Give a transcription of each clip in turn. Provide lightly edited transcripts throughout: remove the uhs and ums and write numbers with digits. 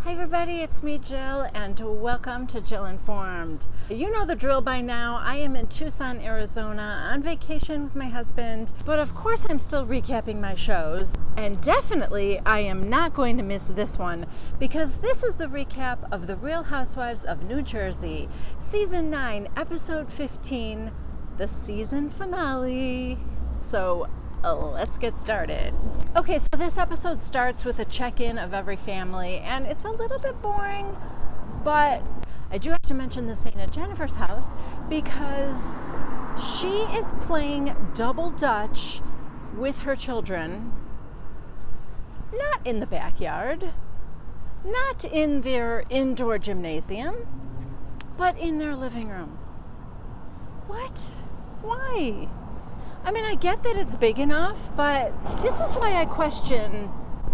Hi everybody, it's me Jill and welcome to Jill Informed. You know the drill by now. I am in Tucson, Arizona on vacation with my husband, but of course I'm still recapping my shows, and definitely I am not going to miss this one because this is the recap of The Real Housewives of New Jersey, Season 9, Episode 15, the season finale. So let's get started. Okay, so this episode starts with a check-in of every family, and it's a little bit boring, but I do have to mention the scene at Jennifer's house because she is playing double dutch with her children, not in the backyard, not in their indoor gymnasium, but in their living room. What? Why? I mean, I get that it's big enough, but this is why I question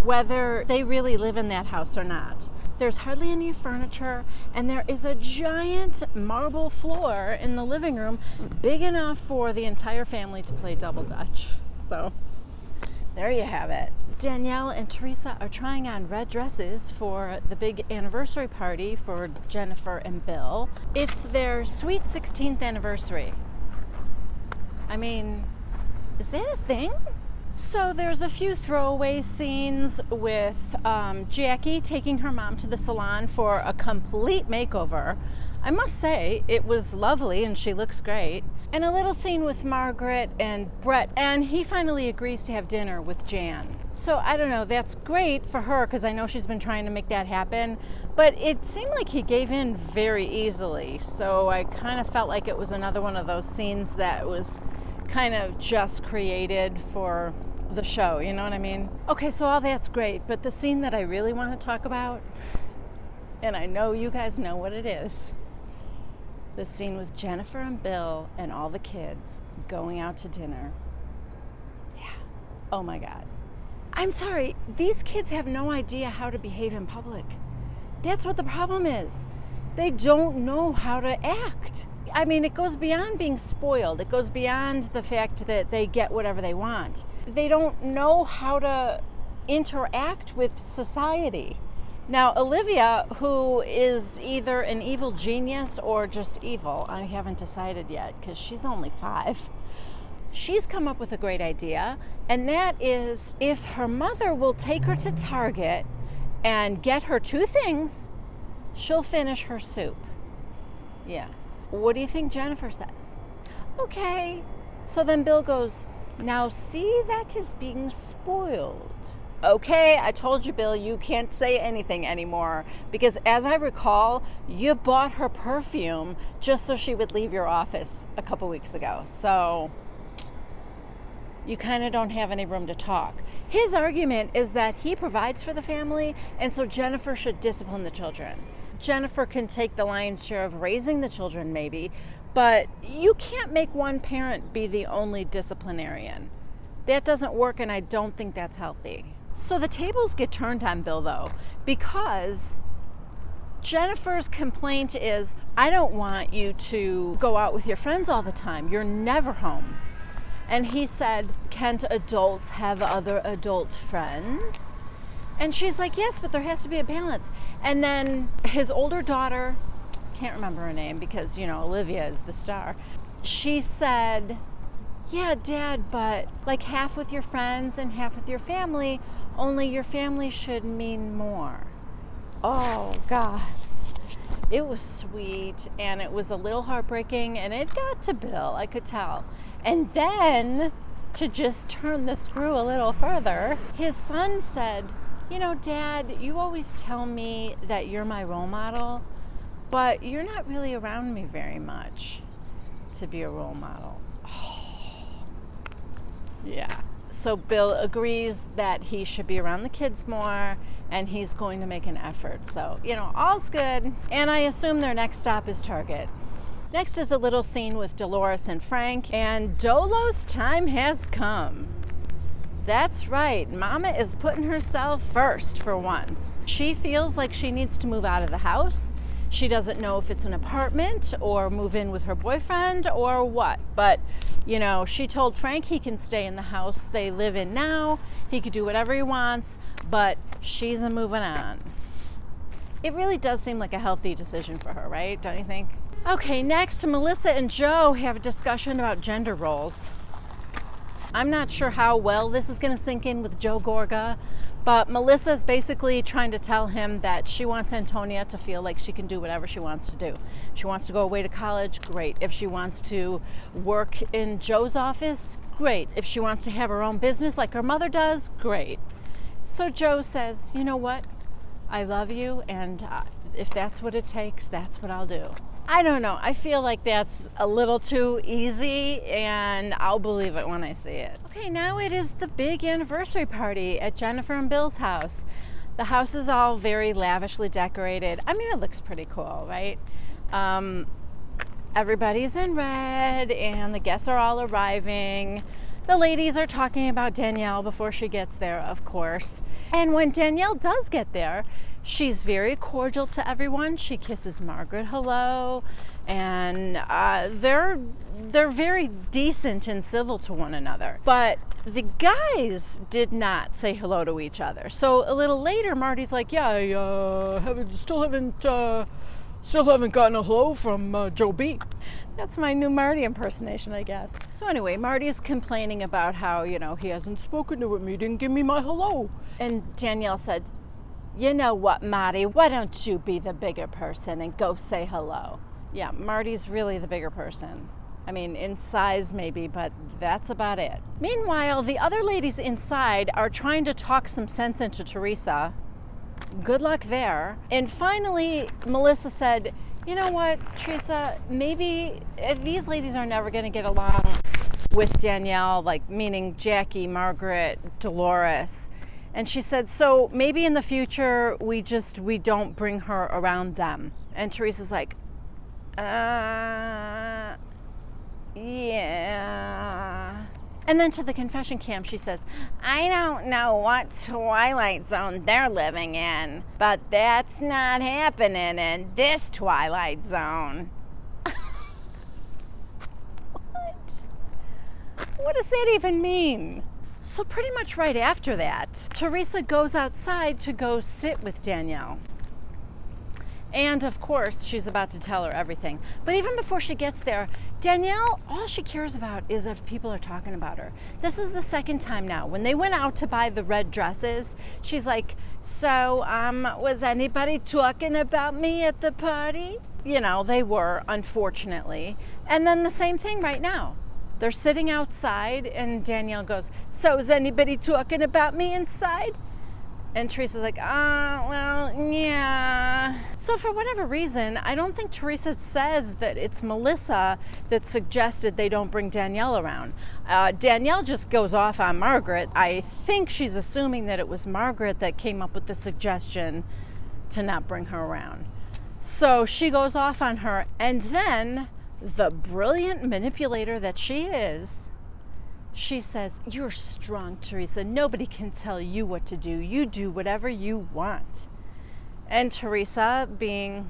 whether they really live in that house or not. There's hardly any furniture, and there is a giant marble floor in the living room, big enough for the entire family to play double dutch. So, there you have it. Danielle and Teresa are trying on red dresses for the big anniversary party for Jennifer and Bill. It's their sweet 16th anniversary. I mean, is that a thing? So there's a few throwaway scenes with Jackie taking her mom to the salon for a complete makeover. I must say, it was lovely and she looks great. And a little scene with Margaret and Brett, and he finally agrees to have dinner with Jan. So I don't know, that's great for her because I know she's been trying to make that happen, but it seemed like he gave in very easily. So I kind of felt like it was another one of those scenes that was kind of just created for the show, you know what I mean? Okay, so all that's great, but the scene that I really want to talk about, and I know you guys know what it is, the scene with Jennifer and Bill and all the kids going out to dinner. Yeah. Oh my God. I'm sorry, these kids have no idea how to behave in public. That's what the problem is. They don't know how to act. I mean, it goes beyond being spoiled. It goes beyond the fact that they get whatever they want. They don't know how to interact with society. Now, Olivia, who is either an evil genius or just evil, I haven't decided yet because she's only 5. She's come up with a great idea, and that is if her mother will take her to Target and get her 2 things, she'll finish her soup. Yeah. What do you think Jennifer says? Okay. So then Bill goes, now see, that is being spoiled. Okay, I told you, Bill, you can't say anything anymore because as I recall, you bought her perfume just so she would leave your office a couple weeks ago. So you kind of don't have any room to talk. His argument is that he provides for the family, and so Jennifer should discipline the children. Jennifer can take the lion's share of raising the children maybe, but you can't make one parent be the only disciplinarian. That doesn't work, and I don't think that's healthy. So the tables get turned on Bill, though, because Jennifer's complaint is, I don't want you to go out with your friends all the time. You're never home. And he said, can't adults have other adult friends? And she's like, yes, but there has to be a balance. And then his older daughter, can't remember her name because, you know, Olivia is the star. She said, yeah, Dad, but like half with your friends and half with your family, only your family should mean more. Oh, God. It was sweet, and it was a little heartbreaking, and it got to Bill, I could tell. And then, to just turn the screw a little further, his son said, you know, Dad, you always tell me that you're my role model, but you're not really around me very much to be a role model. Oh. Yeah. So Bill agrees that he should be around the kids more, and he's going to make an effort. So, you know, all's good. And I assume their next stop is Target. Next is a little scene with Dolores and Frank, and Dolo's time has come. That's right, Mama is putting herself first for once. She feels like she needs to move out of the house. She doesn't know if it's an apartment or move in with her boyfriend or what. But, you know, she told Frank he can stay in the house they live in now. He could do whatever he wants, but she's a moving on. It really does seem like a healthy decision for her, right? Don't you think? Okay, next, Melissa and Joe have a discussion about gender roles. I'm not sure how well this is going to sink in with Joe Gorga, but Melissa is basically trying to tell him that she wants Antonia to feel like she can do whatever she wants to do. If she wants to go away to college, great. If she wants to work in Joe's office, great. If she wants to have her own business like her mother does, great. So Joe says, you know what? I love you, and if that's what it takes, that's what I'll do. I don't know. I feel like that's a little too easy, and I'll believe it when I see it. Okay, now it is the big anniversary party at Jennifer and Bill's house. The house is all very lavishly decorated. I mean, it looks pretty cool, right? Everybody's in red, and the guests are all arriving. The ladies are talking about Danielle before she gets there, of course. And when Danielle does get there, she's very cordial to everyone. She kisses Margaret hello, and they're very decent and civil to one another. But the guys did not say hello to each other. So a little later, Marty's like, "Yeah, I still haven't gotten a hello from Joe B." That's my new Marty impersonation, I guess. So anyway, Marty's complaining about how, he hasn't spoken to me, didn't give me my hello. And Danielle said, "You know what, Marty, why don't you be the bigger person and go say hello?" Yeah, Marty's really the bigger person. I mean, in size maybe, but that's about it. Meanwhile, the other ladies inside are trying to talk some sense into Teresa. Good luck there. And finally, Melissa said, "You know what, Teresa, maybe these ladies are never going to get along with Danielle, like meaning Jackie, Margaret, Dolores." And she said, "So maybe in the future we don't bring her around them." And Teresa's like, yeah. And then to the confession camp, she says, "I don't know what Twilight Zone they're living in, but that's not happening in this Twilight Zone." What does that even mean? So pretty much right after that, Teresa goes outside to go sit with Danielle. And of course, she's about to tell her everything. But even before she gets there, Danielle, all she cares about is if people are talking about her. This is the second time now. When they went out to buy the red dresses, she's like, "So, was anybody talking about me at the party?" They were, unfortunately. And then the same thing right now. They're sitting outside, and Danielle goes, "So, is anybody talking about me inside?" And Teresa's like, well, yeah. So for whatever reason, I don't think Teresa says that it's Melissa that suggested they don't bring Danielle around. Danielle just goes off on Margaret. I think she's assuming that it was Margaret that came up with the suggestion to not bring her around. So she goes off on her, and then the brilliant manipulator that she is, she says, "You're strong, Teresa. Nobody can tell you what to do. You do whatever you want." And Teresa, being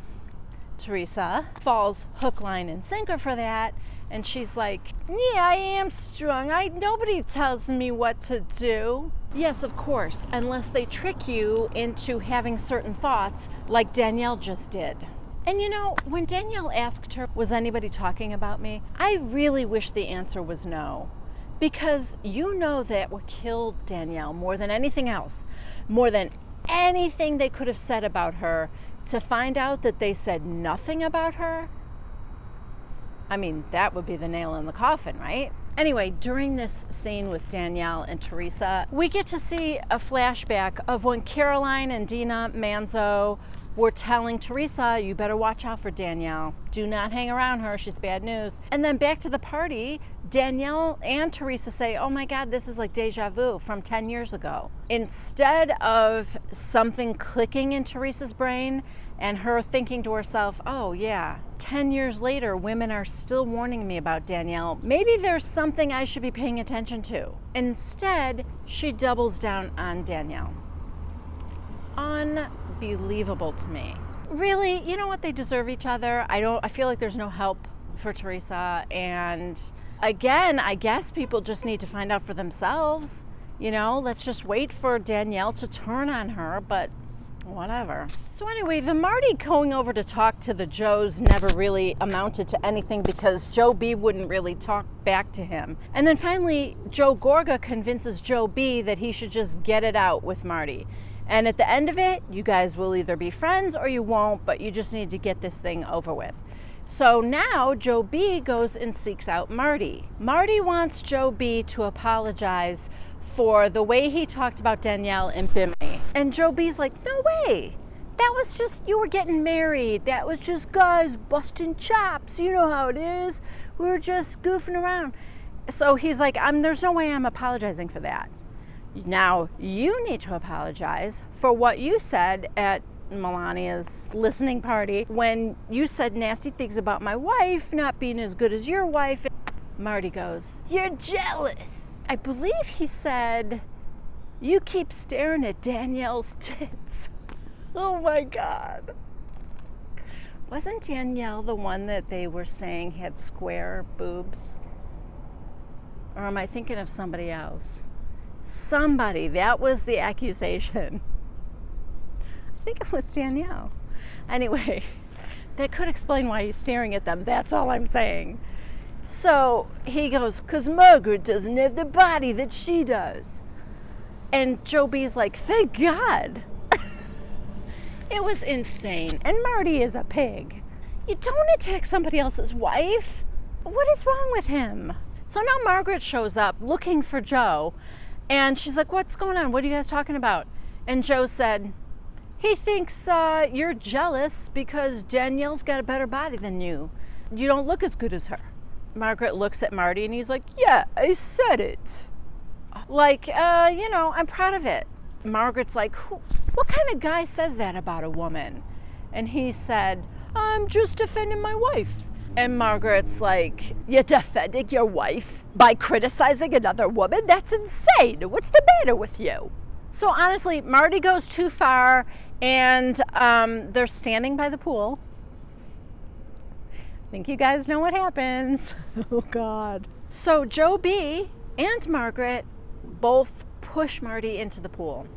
Teresa, falls hook, line, and sinker for that. And she's like, "Yeah, I am strong. Nobody tells me what to do." Yes, of course, unless they trick you into having certain thoughts like Danielle just did. And when Danielle asked her, "Was anybody talking about me?" I really wish the answer was no. Because that what killed Danielle more than anything else, more than anything they could have said about her, to find out that they said nothing about her. I mean, that would be the nail in the coffin, right? Anyway, during this scene with Danielle and Teresa, we get to see a flashback of when Caroline and Dina Manzo were telling Teresa, "You better watch out for Danielle. Do not hang around her. She's bad news." And then back to the party, Danielle and Teresa say, "Oh my God, this is like deja vu from 10 years ago." Instead of something clicking in Teresa's brain and her thinking to herself, "Oh yeah, 10 years later, women are still warning me about Danielle. Maybe there's something I should be paying attention to." Instead, she doubles down on Danielle. Unbelievable to me. Really, you know what? They deserve each other. I feel like there's no help for Teresa. And again, I guess people just need to find out for themselves. Let's just wait for Danielle to turn on her. But Whatever. So anyway, the Marty going over to talk to the Joes never really amounted to anything because Joe B wouldn't really talk back to him. And then finally, Joe Gorga convinces Joe B that he should just get it out with Marty. And at the end of it, you guys will either be friends or you won't, but you just need to get this thing over with. So now Joe B goes and seeks out Marty. Marty wants Joe B to apologize for the way he talked about Danielle and Bimini. And Joe B's like, no way. That was just, you were getting married. That was just guys busting chops. You know how it is. We were just goofing around. So he's like, there's no way I'm apologizing for that. Now you need to apologize for what you said at Melania's listening party when you said nasty things about my wife not being as good as your wife. Marty goes, you're jealous. I believe he said, you keep staring at Danielle's tits. Oh my God. Wasn't Danielle the one that they were saying had square boobs? Or am I thinking of somebody else? Somebody, that was the accusation. I think it was Danielle. Anyway, that could explain why he's staring at them. That's all I'm saying. So he goes, because Margaret doesn't have the body that she does. And Joe B's like, thank God. It was insane. And Marty is a pig. You don't attack somebody else's wife. What is wrong with him? So now Margaret shows up looking for Joe. And she's like, what's going on? What are you guys talking about? And Joe said, he thinks you're jealous because Danielle's got a better body than you. You don't look as good as her. Margaret looks at Marty and he's like, yeah, I said it. Like, I'm proud of it. Margaret's like, what kind of guy says that about a woman? And he said, I'm just defending my wife. And Margaret's like, you're defending your wife by criticizing another woman? That's insane. What's the matter with you? So honestly, Marty goes too far and they're standing by the pool. I think you guys know what happens. Oh God. So Joe B and Margaret both push Marty into the pool.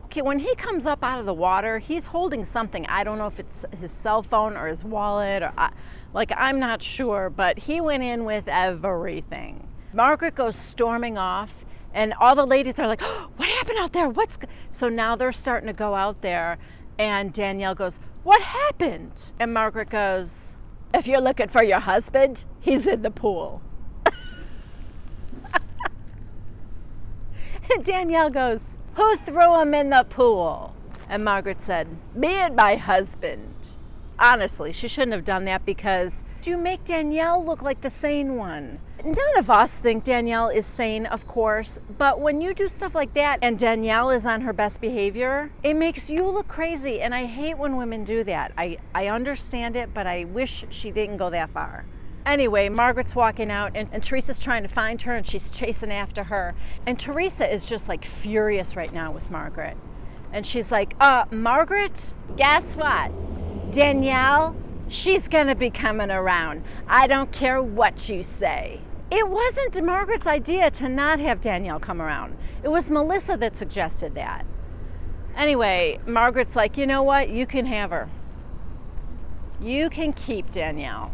Okay, when he comes up out of the water, he's holding something. I don't know if it's his cell phone or his wallet or I'm not sure, but he went in with everything. Margaret goes storming off and all the ladies are like, oh, what happened out there? So now they're starting to go out there and Danielle goes, what happened? And Margaret goes, if you're looking for your husband, he's in the pool. And Danielle goes, who threw him in the pool? And Margaret said, me and my husband. Honestly, she shouldn't have done that because you make Danielle look like the sane one. None of us think Danielle is sane, of course, but when you do stuff like that and Danielle is on her best behavior, it makes you look crazy, and I hate when women do that. I understand it, but I wish she didn't go that far. Anyway, Margaret's walking out and Teresa's trying to find her and she's chasing after her. And Teresa is just like furious right now with Margaret. And she's like, Margaret, guess what? Danielle, she's gonna be coming around. I don't care what you say. It wasn't Margaret's idea to not have Danielle come around. It was Melissa that suggested that. Anyway, Margaret's like, you know what? You can have her. You can keep Danielle.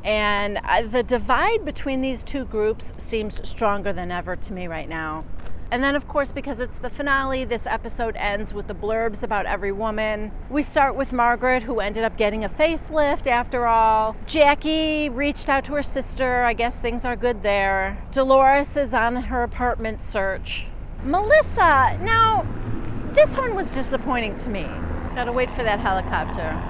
And the divide between these two groups seems stronger than ever to me right now. And then, of course, because it's the finale, this episode ends with the blurbs about every woman. We start with Margaret, who ended up getting a facelift after all. Jackie reached out to her sister. I guess things are good there. Dolores is on her apartment search. Melissa, now, this one was disappointing to me. Gotta wait for that helicopter.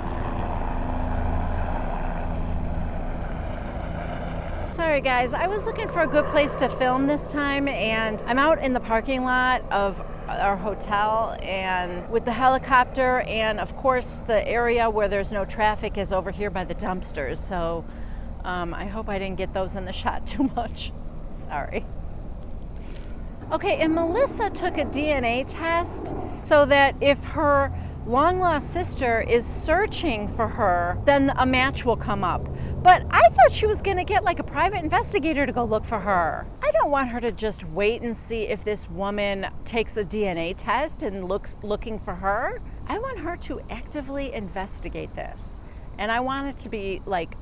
Sorry guys, I was looking for a good place to film this time and I'm out in the parking lot of our hotel and with the helicopter, and of course the area where there's no traffic is over here by the dumpsters, so I hope I didn't get those in the shot too much. Sorry. Okay, and Melissa took a DNA test so that if her long-lost sister is searching for her, then a match will come up. But I thought she was going to get like a private investigator to go look for her. I don't want her to just wait and see if this woman takes a DNA test and looking for her. I want her to actively investigate this. And I want it to be like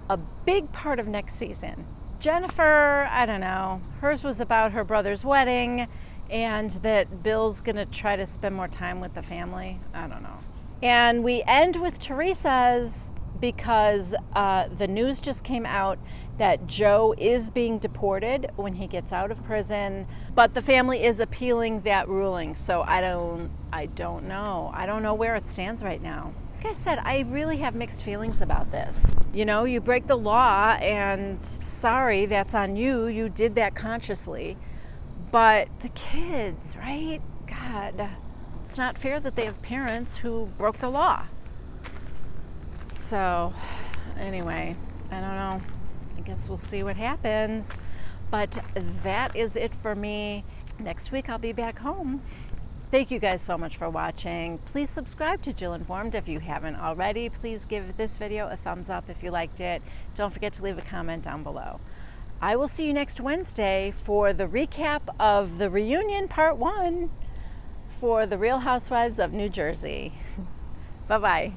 a big part of next season. Jennifer, I don't know. Hers was about her brother's wedding and that Bill's going to try to spend more time with the family. I don't know. And we end with Teresa's because the news just came out that Joe is being deported when he gets out of prison, but the family is appealing that ruling. So I don't know. I don't know where it stands right now. Like I said, I really have mixed feelings about this. You know, you break the law and sorry, that's on you. You did that consciously. But the kids, right? God, it's not fair that they have parents who broke the law. So anyway, I don't know. I guess we'll see what happens. But that is it for me. Next week I'll be back home. Thank you guys so much for watching. Please subscribe to Jill Informed if you haven't already. Please give this video a thumbs up if you liked it. Don't forget to leave a comment down below. I will see you next Wednesday for the recap of the reunion part 1 for the Real Housewives of New Jersey. Bye-bye.